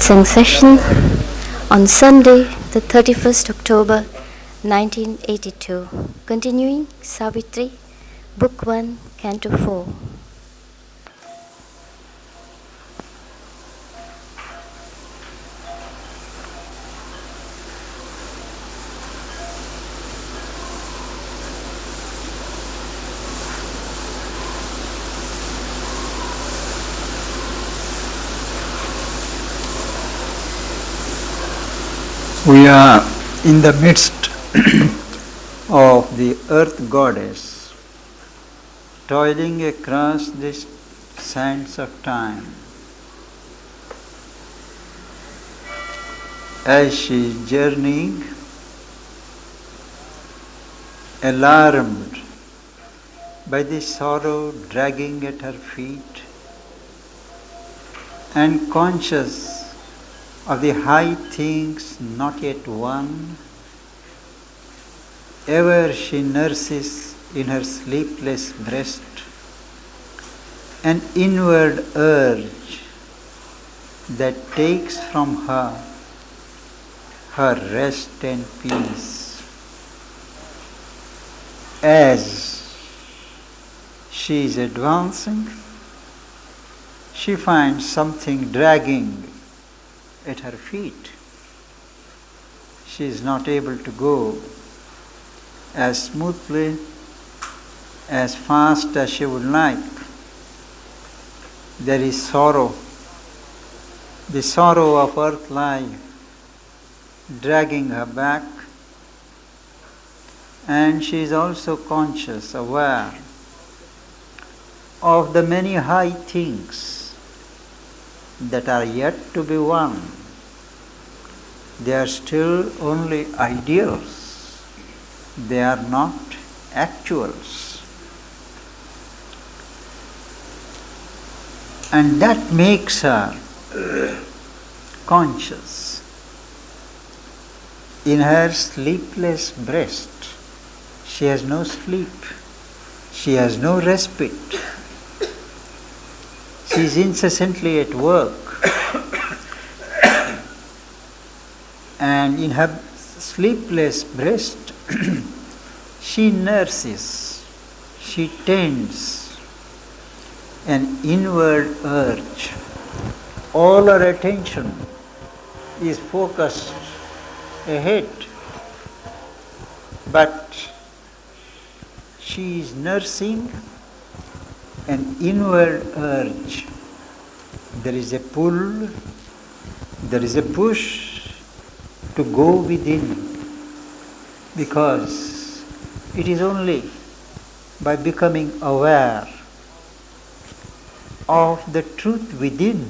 satsang session on Sunday, the 31st October 1982, continuing Savitri, Book 1, Canto 4. We are in the midst of the earth goddess, toiling across the sands of time. As she is journeying, alarmed by the sorrow dragging at her feet, and conscious of the high things not yet won, ever she nurses in her sleepless breast an inward urge that takes from her rest and peace. As she is advancing, she finds something dragging at her feet. She is not able to go as smoothly, as fast as she would like. There is sorrow, the sorrow of earth life, dragging her back, and she is also conscious, aware of the many high things that are yet to be won. They are still only ideals. They are not actuals. And that makes her conscious. In her sleepless breast, she has no sleep. She has no respite. She is incessantly at work, and in her sleepless breast she nurses, she tends an inward urge. All her attention is focused ahead, but she is nursing an inward urge. There is a pull, there is a push to go within, because it is only by becoming aware of the truth within,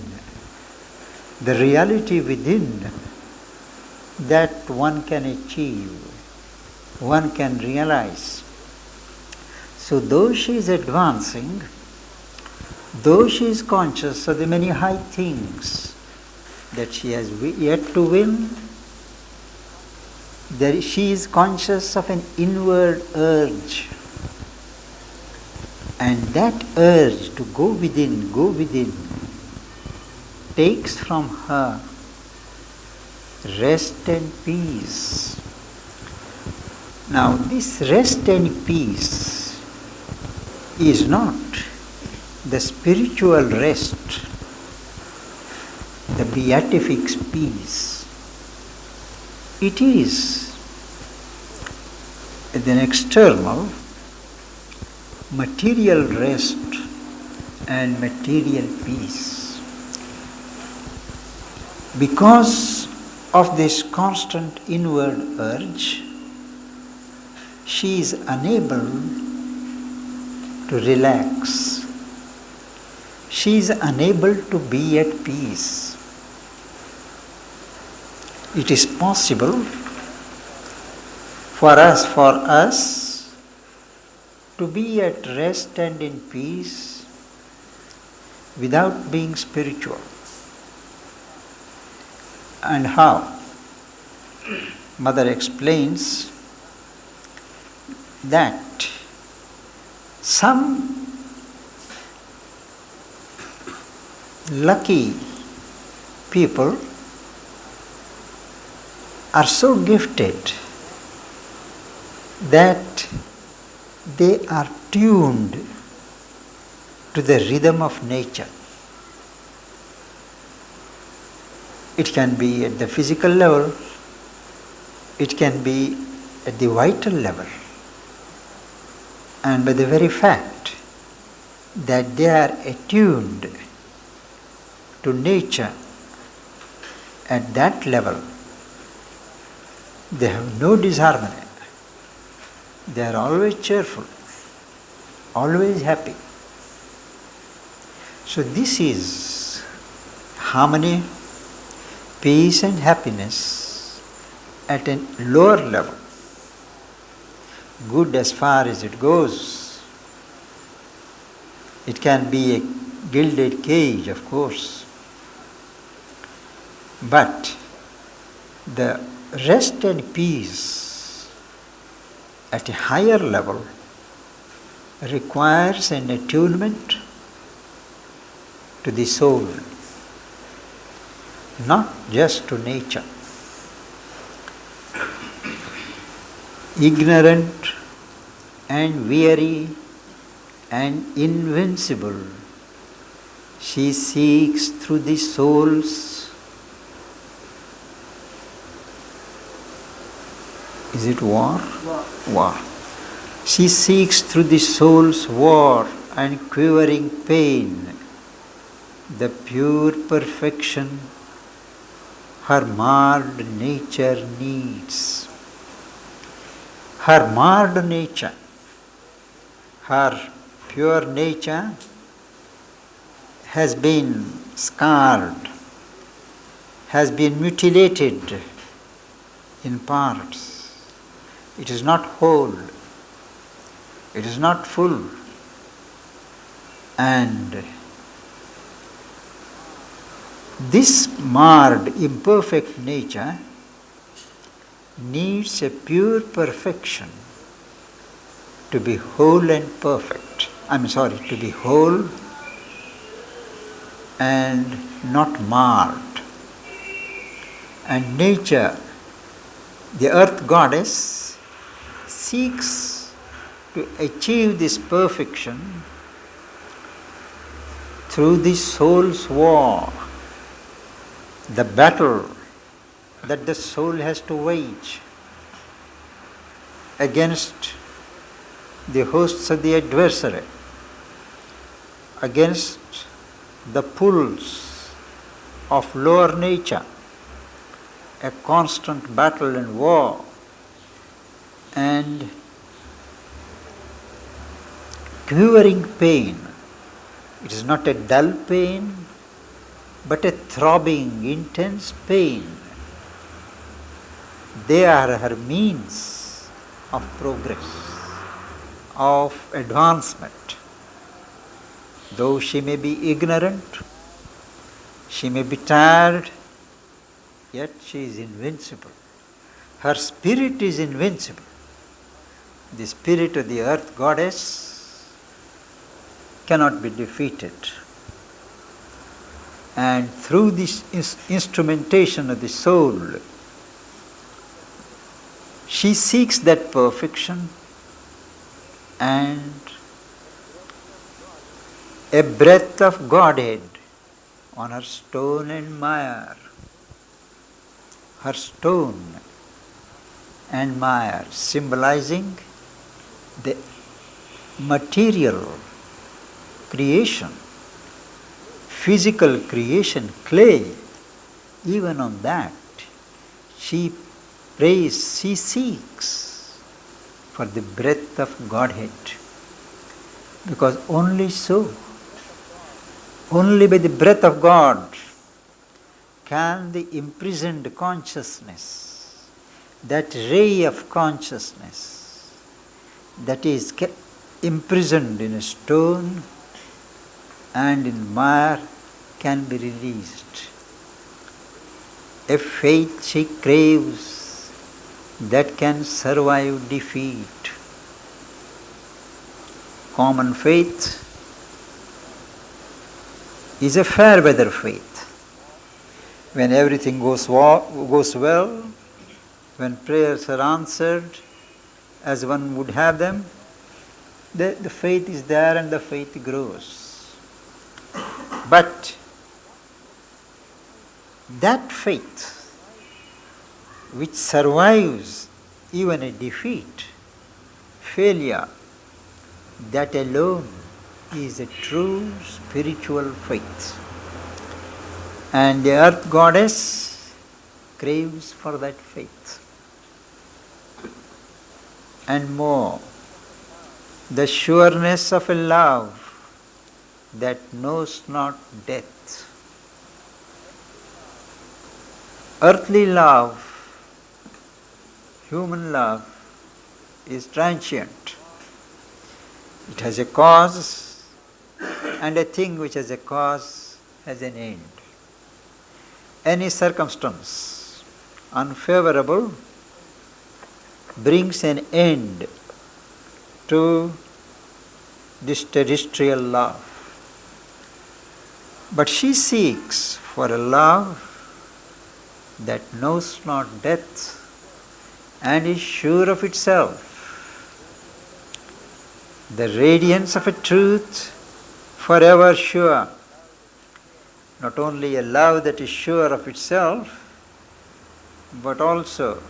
the reality within, that one can achieve, one can realize. So though she is advancing, though she is conscious of the many high things that she has yet to win, she is conscious of an inward urge. And that urge to go within, takes from her rest and peace. Now this rest and peace is not the spiritual rest, the beatific peace. It is an external material rest and material peace. Because of this constant inward urge, she is unable to relax. She is unable to be at peace. It is possible for us to be at rest and in peace without being spiritual. And how? Mother explains that some lucky people are so gifted that they are tuned to the rhythm of nature. It can be at the physical level, it can be at the vital level. And by the very fact that they are attuned to nature at that level, they have no disharmony. They are always cheerful, always happy. So this is harmony, peace and happiness at a lower level. Good as far as it goes. It can be a gilded cage, of course. But the rest and peace at a higher level requires an attunement to the soul, not just to nature. Ignorant and weary and invincible, she seeks through the soul's, is it war? War. She seeks through the soul's war and quivering pain the pure perfection her marred nature needs. Her marred nature, her pure nature has been scarred, has been mutilated in parts. It is not whole, it is not full, and this marred, imperfect nature needs a pure perfection to be whole and perfect. To be whole and not marred. And nature, the earth goddess, seeks to achieve this perfection through the soul's war, the battle that the soul has to wage against the hosts of the adversary, against the pulls of lower nature, a constant battle and war, and quivering pain. It is not a dull pain, but a throbbing, intense pain. They are her means of progress, of advancement. Though she may be ignorant, she may be tired, yet she is invincible. Her spirit is invincible. The spirit of the earth goddess cannot be defeated. And through this instrumentation of the soul, she seeks that perfection and a breath of Godhead on her stone and mire. Her stone and mire symbolizing the material creation, physical creation, clay. Even on that, she prays, she seeks for the breath of Godhead. Because only so, only by the breath of God can the imprisoned consciousness, that ray of consciousness that is imprisoned in a stone and in mire, can be released. A faith she craves that can survive defeat. Common faith is a fair weather faith. When everything goes well, when prayers are answered as one would have them, the faith is there and the faith grows. But that faith which survives even a defeat, failure, that alone is a true spiritual faith. And the earth goddess craves for that faith. And more, the sureness of a love that knows not death. Earthly love, human love, is transient. It has a cause, and a thing which has a cause has an end. Any circumstance unfavorable brings an end to this terrestrial love. But she seeks for a love that knows not death and is sure of itself. The radiance of a truth forever sure. Not only a love that is sure of itself, but also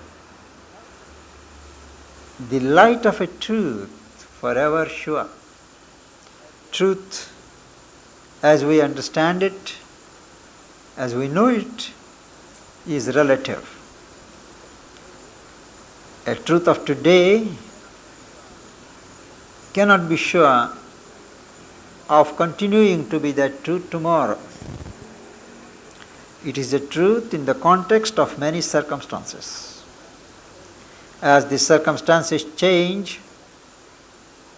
the light of a truth forever sure. Truth, as we understand it, as we know it, is relative. A truth of today cannot be sure of continuing to be that truth tomorrow. It is a truth in the context of many circumstances. As the circumstances change,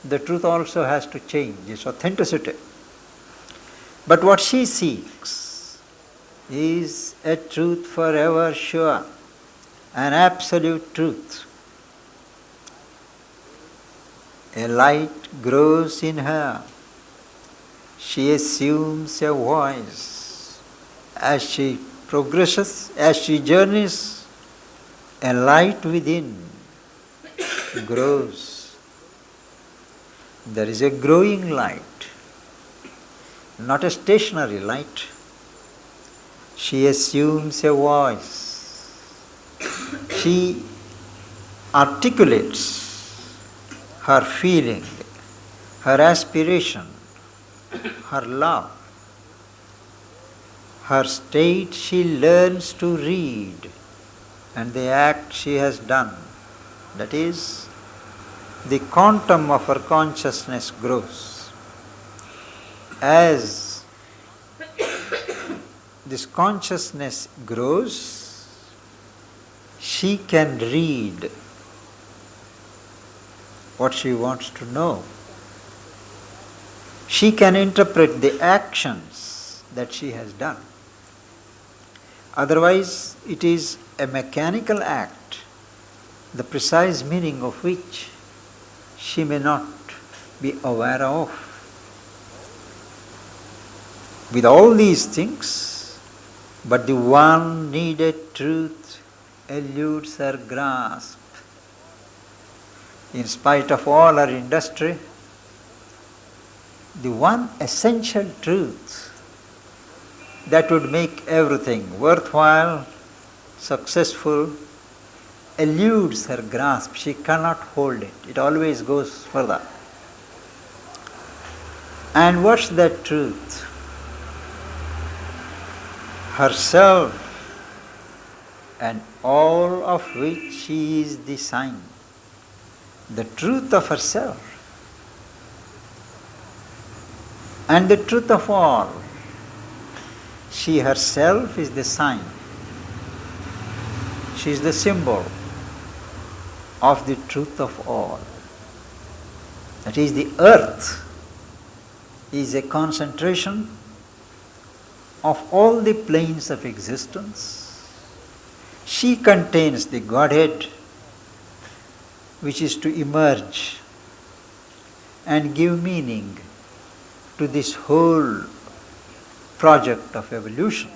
the truth also has to change its authenticity. But what she seeks is a truth forever sure, an absolute truth. A light grows in her. She assumes a voice. As she progresses, as she journeys, a light within grows. There is a growing light, not a stationary light. She assumes a voice. She articulates her feeling, her aspiration, her love. Her state she learns to read, and the act she has done. That is, the quantum of her consciousness grows. As this consciousness grows, she can read what she wants to know. She can interpret the actions that she has done. Otherwise, it is a mechanical act, the precise meaning of which she may not be aware of. With all these things, but the one needed truth eludes her grasp. In spite of all her industry, the one essential truth that would make everything worthwhile, successful, eludes her grasp. She cannot hold it. It always goes further. And what's that truth? Herself, and all of which she is the sign. The truth of herself and the truth of all. She herself is the sign. She is the symbol of the truth of all. That is, the earth is a concentration of all the planes of existence. She contains the Godhead, which is to emerge and give meaning to this whole project of evolution.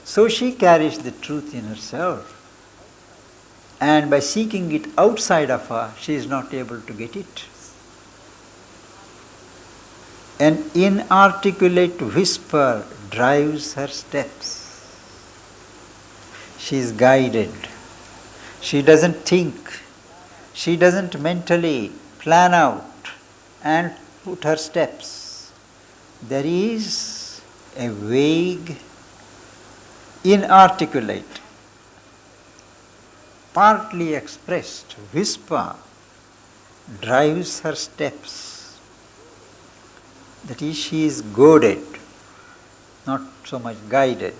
So she carries the truth in herself. and by seeking it outside of her, she is not able to get it. An inarticulate whisper drives her steps. She is guided. She doesn't think. She doesn't mentally plan out and put her steps. There is a vague, inarticulate, partly expressed whisper drives her steps. That is, she is goaded, not so much guided,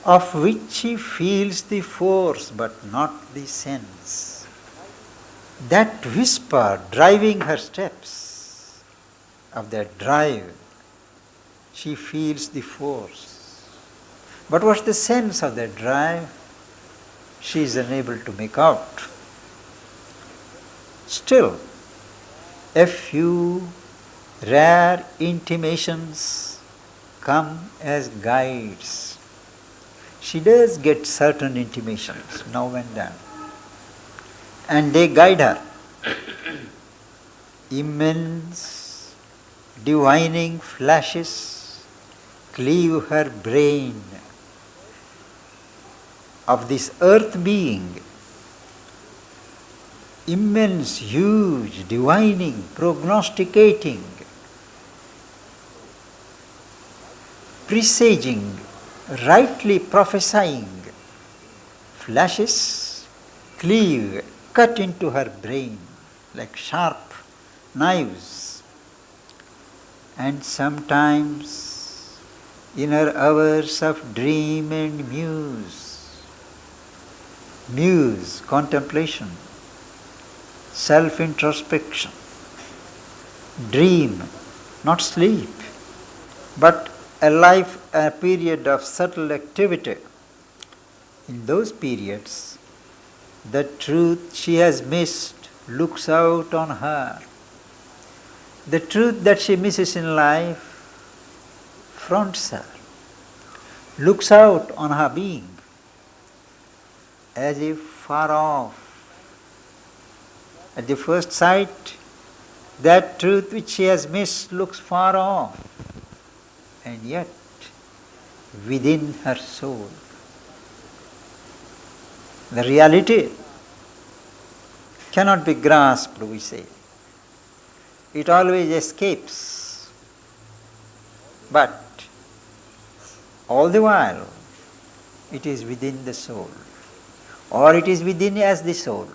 of which she feels the force but not the sense. That whisper driving her steps, of that drive, she feels the force. But what's the sense of that drive? She is unable to make out. Still, a few rare intimations come as guides. She does get certain intimations now and then, and they guide her. Immense, divining flashes cleave her brain of this earth being. Immense, huge, divining, prognosticating, presaging, rightly prophesying flashes cleave, cut into her brain like sharp knives. And sometimes in her hours of dream and muse, contemplation, self-introspection, dream, not sleep, but a period of subtle activity. In those periods, the truth she has missed looks out on her. The truth that she misses in life fronts her, looks out on her being, as if far off. At the first sight, that truth which she has missed looks far off, and yet within her soul. The reality cannot be grasped, we say. It always escapes. But all the while, it is within the soul, or it is within as the soul.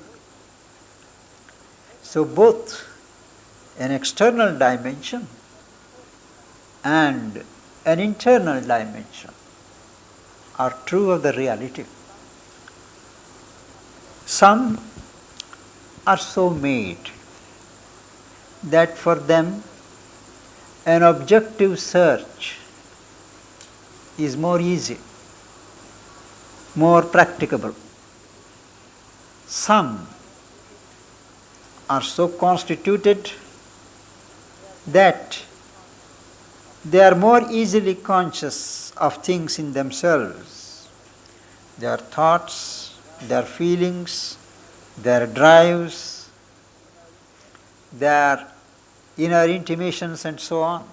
So both an external dimension and an internal dimension are true of the reality. Some are so made that for them an objective search is more easy, more practicable. Some are so constituted that they are more easily conscious of things in themselves, their thoughts, their feelings, their drives, their inner intimations and so on.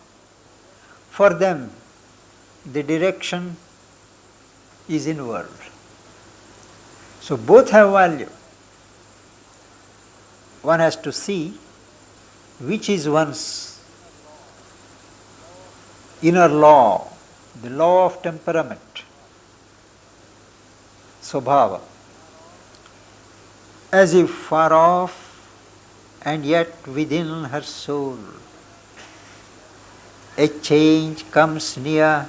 For them, the direction is inward. So both have value. One has to see which is one's inner law, the law of temperament, swabhava, as if far off and yet within her soul. A change comes near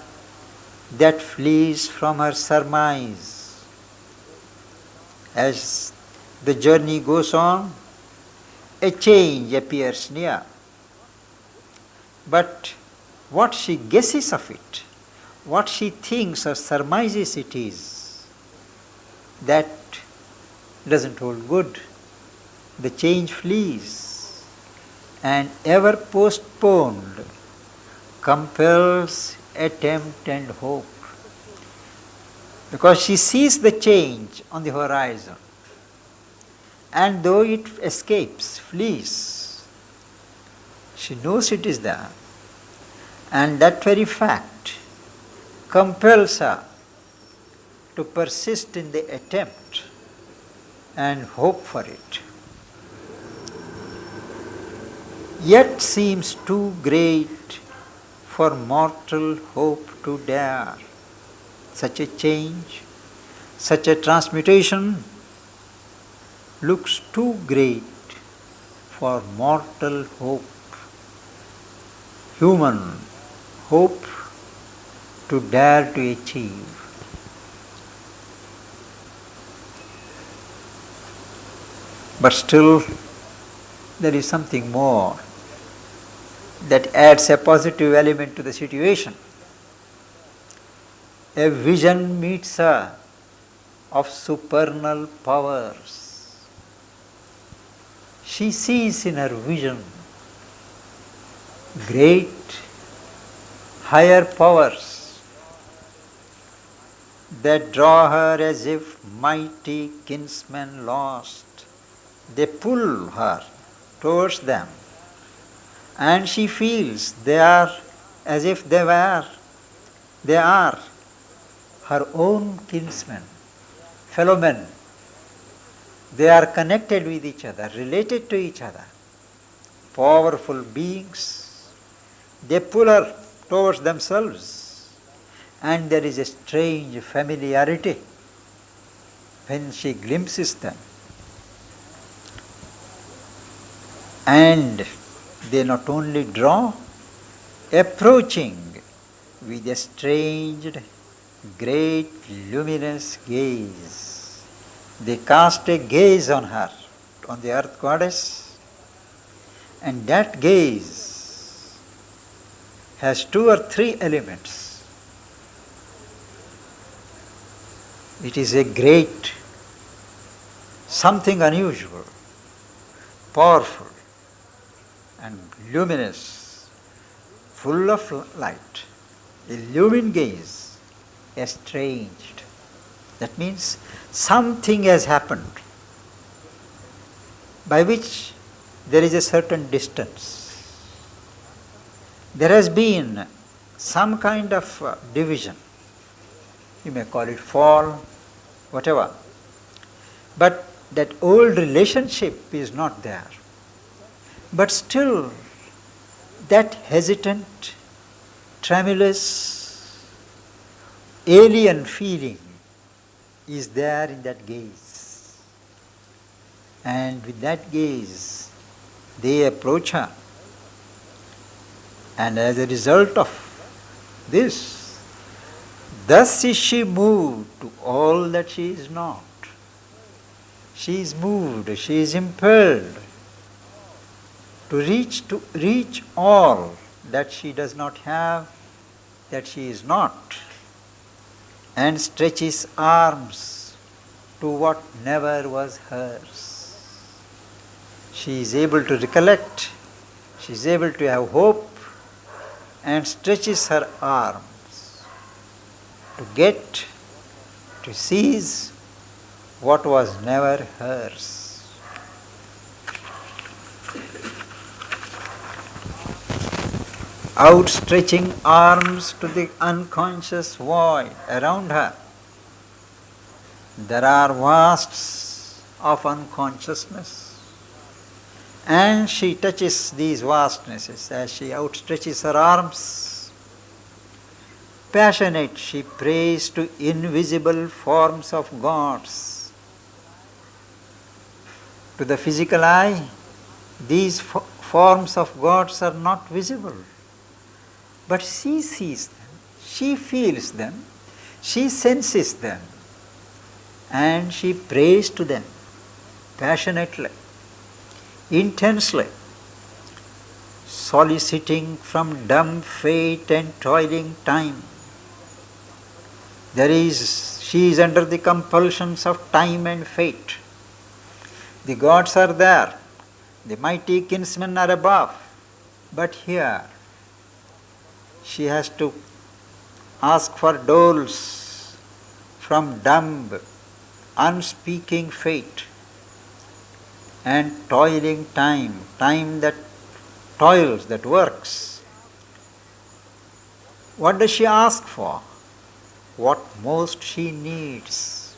that flees from her surmise. As the journey goes on, a change appears near. But what she guesses of it, what she thinks or surmises it is, that doesn't hold good. The change flees, and ever postponed compels attempt and hope. because she sees the change on the horizon. And though it escapes, flees, she knows it is there. And that very fact compels her to persist in the attempt and hope for it. Yet seems too great for mortal hope to dare. Such a change, such a transmutation looks too great for mortal hope, human hope to dare to achieve. But still, there is something more that adds a positive element to the situation. A vision meets her of supernal powers. She sees in her vision great, higher powers that draw her as if mighty kinsmen lost. They pull her towards them, and she feels they are as if they are her own kinsmen, fellow men. They are connected with each other, related to each other, powerful beings. They pull her towards themselves, and there is a strange familiarity when she glimpses them. And they not only draw, approaching with a strange, great, luminous gaze. They cast a gaze on her, on the earth goddess, and that gaze has 2 or 3 elements. It is a great, something unusual, powerful, and luminous, full of light, a lumined gaze, estranged. That means something has happened by which there is a certain distance. There has been some kind of division. You may call it fall, whatever. But that old relationship is not there. But still, that hesitant, tremulous, alien feeling is there in that gaze. And with that gaze, they approach her. And as a result of this, thus is she moved to all that she is not. She is moved, she is impelled to reach all that she does not have, that she is not, and stretches arms to what never was hers. She is able to recollect, she is able to have hope, and stretches her arms to get, to seize what was never hers. Outstretching arms to the unconscious void around her. There are vasts of unconsciousness, and she touches these vastnesses as she outstretches her arms. Passionate, she prays to invisible forms of gods. To the physical eye, these forms of gods are not visible. But she sees them, she feels them, she senses them, and she prays to them passionately, intensely, soliciting from dumb fate and toiling time. She is under the compulsions of time and fate. The gods are there, the mighty kinsmen are above, but here she has to ask for doles from dumb, unspeaking fate and toiling time, time that toils, that works. What does she ask for? What most she needs,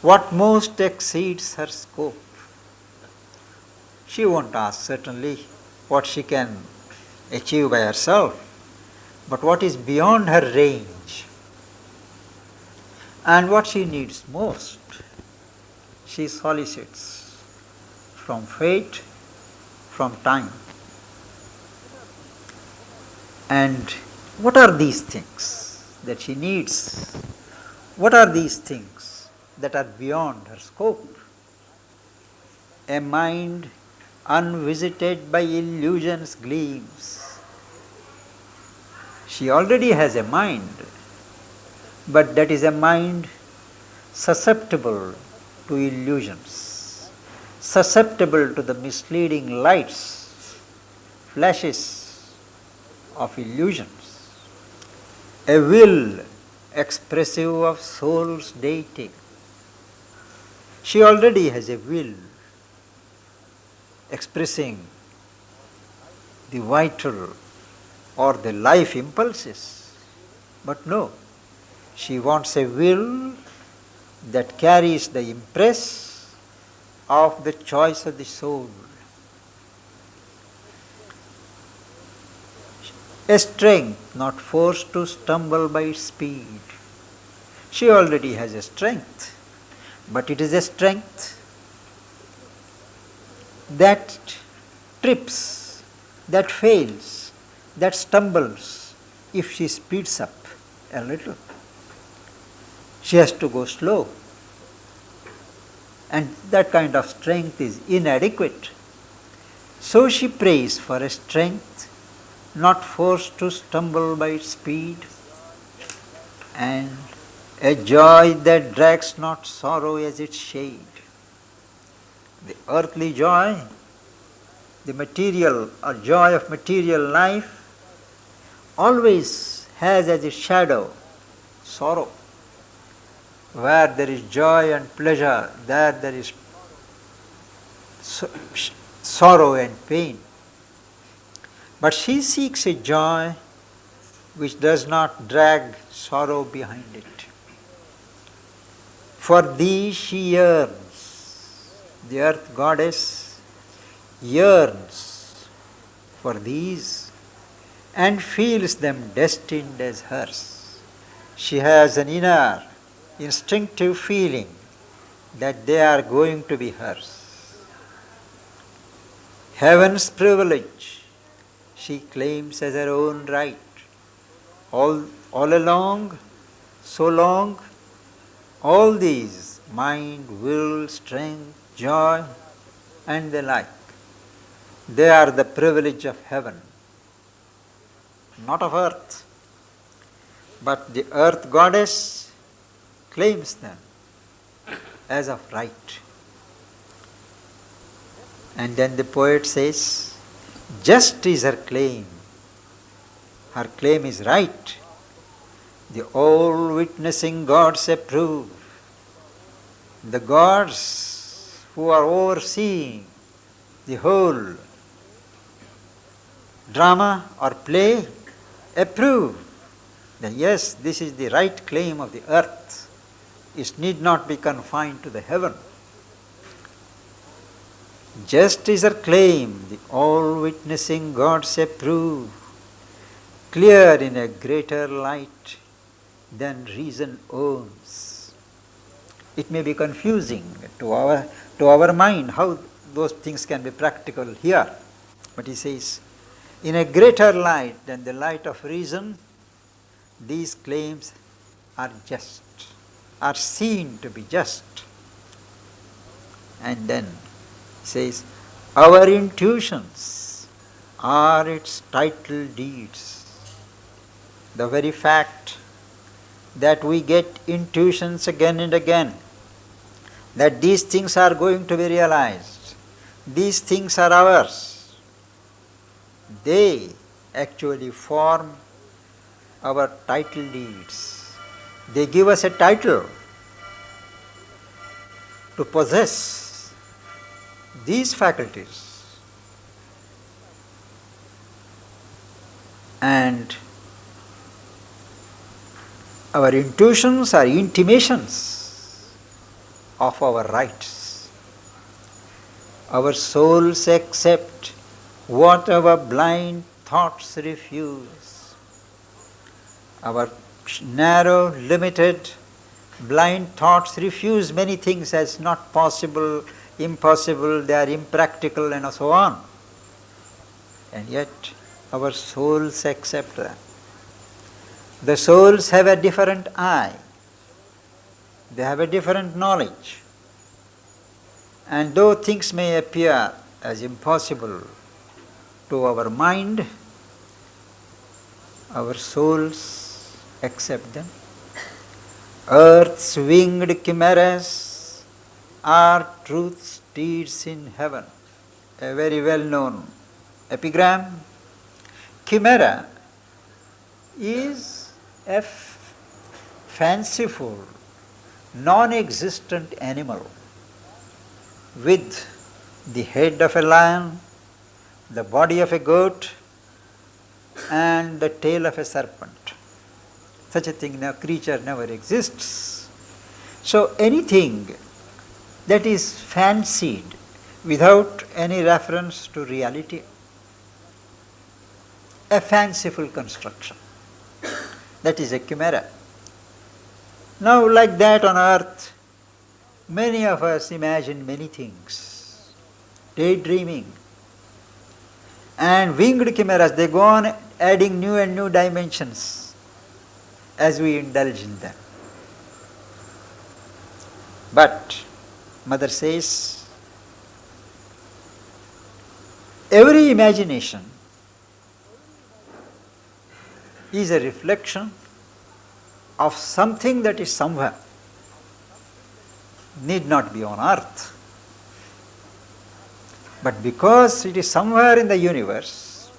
what most exceeds her scope. She won't ask certainly what she can achieve by herself, but what is beyond her range and what she needs most, she solicits from fate, from time. And what are these things that she needs? What are these things that are beyond her scope? A mind unvisited by illusions gleams. She already has a mind, but that is a mind susceptible to illusions, susceptible to the misleading lights, flashes of illusions. A will expressive of soul's deity. She already has a will expressing the vital or the life impulses. But no, she wants a will that carries the impress of the choice of the soul. A strength not forced to stumble by its speed. She already has a strength, but it is a strength that trips, that fails, that stumbles if she speeds up a little. She has to go slow. And that kind of strength is inadequate. So she prays for a strength not forced to stumble by its speed, and a joy that drags not sorrow as its shade. The earthly joy, the material or joy of material life, always has as its shadow sorrow. Where there is joy and pleasure, there is sorrow and pain. But she seeks a joy which does not drag sorrow behind it. For these she yearns. The earth goddess yearns for these and feels them destined as hers. She has an inner instinctive feeling that they are going to be hers. Heaven's privilege she claims as her own right. All along, so long, all these mind, will, strength, joy, and the like, they are the privilege of heaven, not of earth. But the earth goddess claims them as of right. And then the poet says, just is her claim. Her claim is right. The all witnessing gods approve. The gods who are overseeing the whole drama or play approve that yes, this is the right claim of the earth. It need not be confined to the heaven. Just is her claim, the all witnessing gods approve, clear in a greater light than reason owns. It may be confusing to our mind how those things can be practical here. But he says, in a greater light than the light of reason, these claims are just, are seen to be just. And then he says, our intuitions are its title deeds. The very fact that we get intuitions again and again, that these things are going to be realized, these things are ours, they actually form our title deeds. They give us a title to possess these faculties. And our intuitions are intimations of our rights. Our souls accept what our blind thoughts refuse. Our narrow, limited, blind thoughts refuse many things as not possible, impossible, they are impractical, and so on. And yet, our souls accept that. The souls have a different eye. They have a different knowledge. And though things may appear as impossible to our mind, our souls accept them. Earth's winged chimeras are truth's deeds in heaven. A very well-known epigram. Chimera is a fanciful, non-existent animal with the head of a lion, the body of a goat, and the tail of a serpent. Such a thing, a creature never exists. So anything that is fancied without any reference to reality, a fanciful construction, that is a chimera. Now, like that on earth, many of us imagine many things, daydreaming. And winged chimeras, they go on adding new and new dimensions as we indulge in them. But Mother says, every imagination is a reflection of something that is somewhere, need not be on earth. But because it is somewhere in the universe,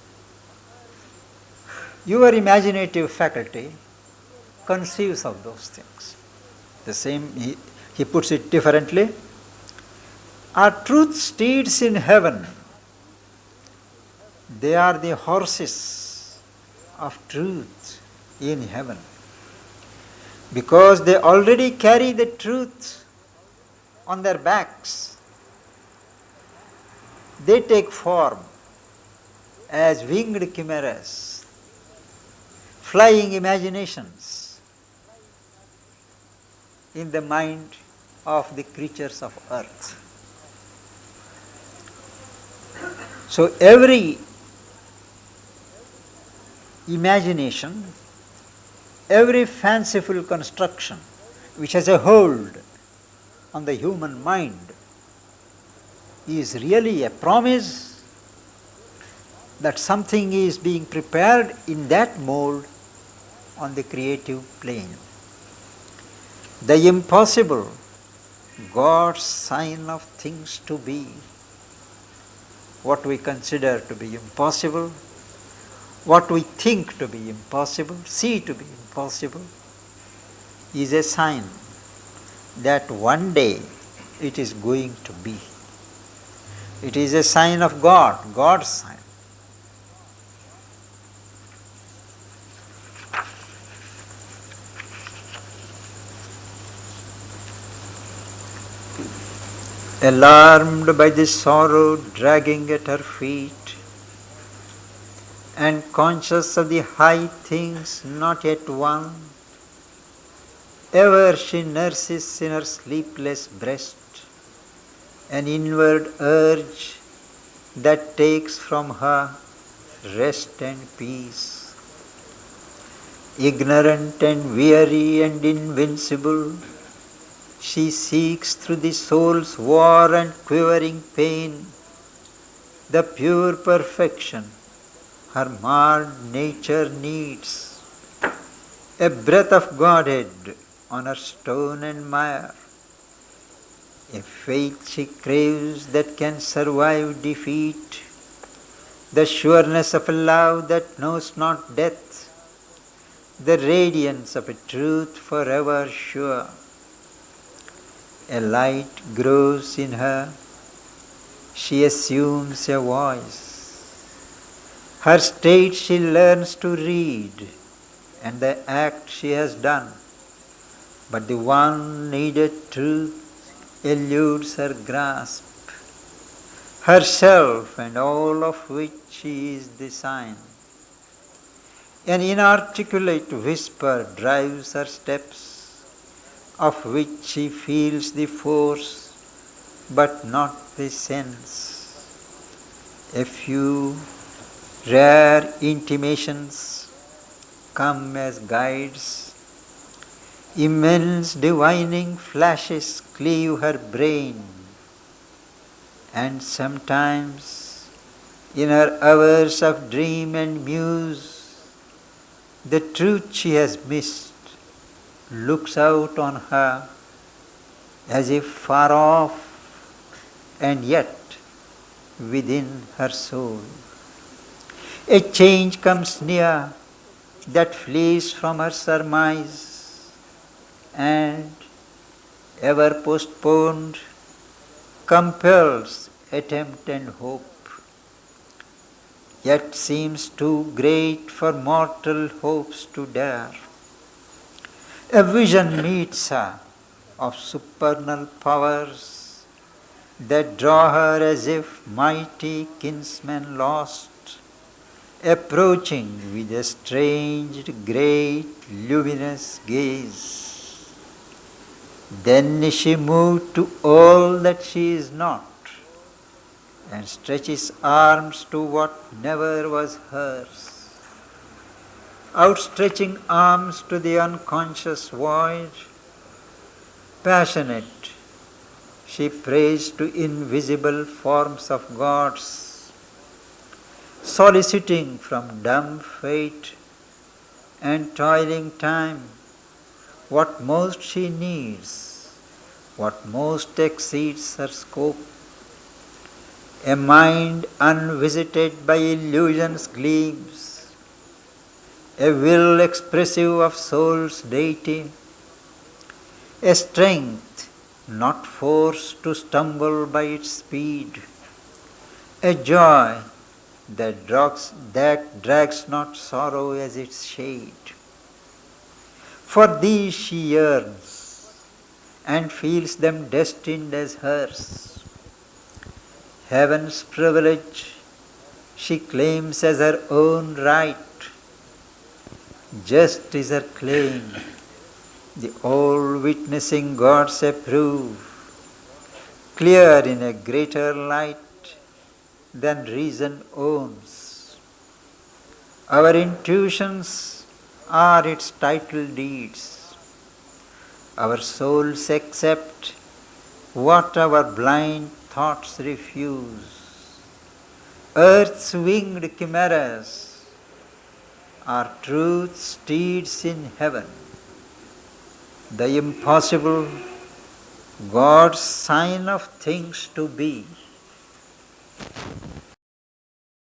your imaginative faculty conceives of those things. The same, he puts it differently. Are truth's steeds in heaven. They are the horses of truth in heaven. Because they already carry the truth on their backs. They take form as winged chimeras, flying imaginations in the mind of the creatures of earth. So every imagination, every fanciful construction which has a hold on the human mind is really a promise that something is being prepared in that mold on the creative plane. The impossible, God's sign of things to be. What we consider to be impossible, what we think to be impossible, see to be impossible, is a sign that one day it is going to be. It is a sign of God, God's sign. Alarmed by the sorrow dragging at her feet, and conscious of the high things not yet won, ever she nurses in her sleepless breast an inward urge that takes from her rest and peace. Ignorant and weary and invincible, she seeks through the soul's war and quivering pain the pure perfection her marred nature needs, a breath of Godhead on her stone and mire, a faith she craves that can survive defeat, the sureness of a love that knows not death, the radiance of a truth forever sure. A light grows in her, she assumes a voice. Her state she learns to read, and the act she has done. But the one needed truth eludes her grasp, herself and all of which she is the sign. An inarticulate whisper drives her steps, of which she feels the force, but not the sense. A few rare intimations come as guides. Immense divining flashes cleave her brain, and sometimes in her hours of dream and muse, the truth she has missed looks out on her as if far off and yet within her soul. A change comes near that flees from her surmise, and, ever postponed, compels attempt and hope, yet seems too great for mortal hopes to dare. A vision meets her of supernal powers that draw her as if mighty kinsmen lost, approaching with a strange, great, luminous gaze. Then is she moved to all that she is not, and stretches arms to what never was hers. Outstretching arms to the unconscious void, passionate, she prays to invisible forms of gods, soliciting from dumb fate and toiling time what most she needs, what most exceeds her scope. A mind unvisited by illusions gleams, a will expressive of soul's deity, a strength not forced to stumble by its speed, a joy that drags not sorrow as its shade. For these she yearns, and feels them destined as hers. Heaven's privilege she claims as her own right. Just is her claim, the all-witnessing gods approve, clear in a greater light than reason owns. Our intuitions are its title deeds. Our souls accept what our blind thoughts refuse. Earth's winged chimeras are truth's steeds in heaven. The impossible, God's sign of things to be.